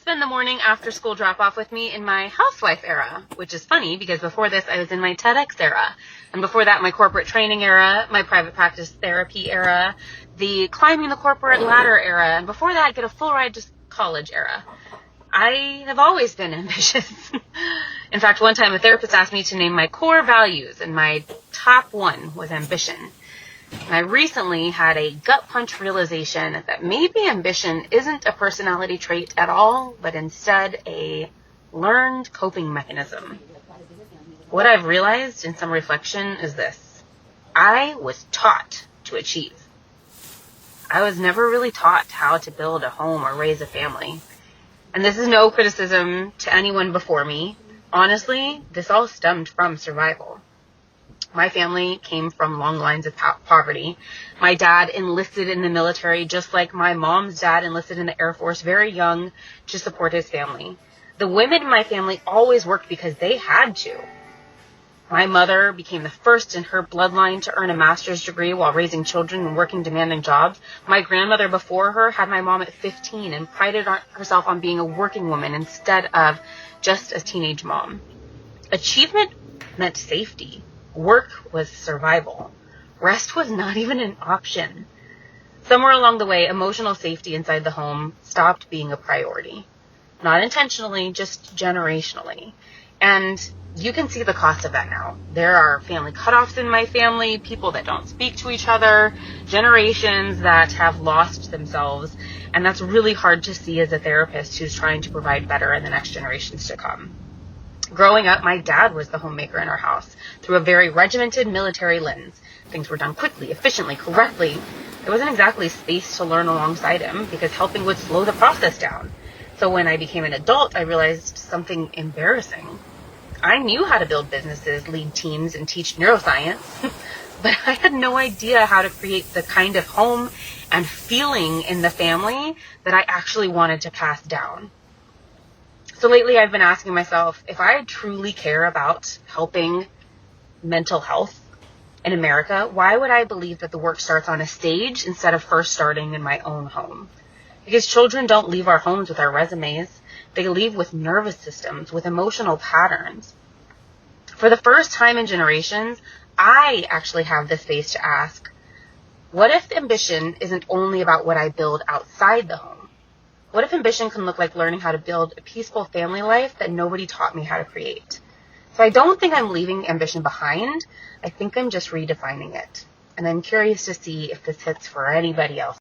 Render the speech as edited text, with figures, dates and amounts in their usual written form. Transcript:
spend the morning after school drop-off with me in my housewife era, which is funny because before this I was in my TEDx era. And before that, my corporate training era, my private practice therapy era, the climbing the corporate ladder era, and before that, get a full ride to college era. I have always been ambitious. In fact, one time a therapist asked me to name my core values, and my top one was ambition. And I recently had a gut punch realization that maybe ambition isn't a personality trait at all, but instead a learned coping mechanism. What I've realized in some reflection is this: I was taught to achieve. I was never really taught how to build a home or raise a family. And this is no criticism to anyone before me. Honestly, this all stemmed from survival. My family came from long lines of poverty. My dad enlisted in the military just like my mom's dad enlisted in the Air Force very young to support his family. The women in my family always worked because they had to. My mother became the first in her bloodline to earn a master's degree while raising children and working demanding jobs. My grandmother before her had my mom at 15 and prided herself on being a working woman instead of just a teenage mom. Achievement meant safety. Work was survival. Rest was not even an option. Somewhere along the way, emotional safety inside the home stopped being a priority. Not intentionally, just generationally. And you can see the cost of that now. There are family cutoffs in my family, people that don't speak to each other, generations that have lost themselves. And that's really hard to see as a therapist who's trying to provide better in the next generations to come. Growing up, my dad was the homemaker in our house through a very regimented military lens. Things were done quickly, efficiently, correctly. There wasn't exactly space to learn alongside him because helping would slow the process down. So when I became an adult, I realized something embarrassing. I knew how to build businesses, lead teams, and teach neuroscience, but I had no idea how to create the kind of home and feeling in the family that I actually wanted to pass down. So lately I've been asking myself, if I truly care about helping mental health in America, why would I believe that the work starts on a stage instead of first starting in my own home? Because children don't leave our homes with our resumes. They leave with nervous systems, with emotional patterns. For the first time in generations, I actually have the space to ask, what if ambition isn't only about what I build outside the home? What if ambition can look like learning how to build a peaceful family life that nobody taught me how to create? So I don't think I'm leaving ambition behind. I think I'm just redefining it. And I'm curious to see if this hits for anybody else.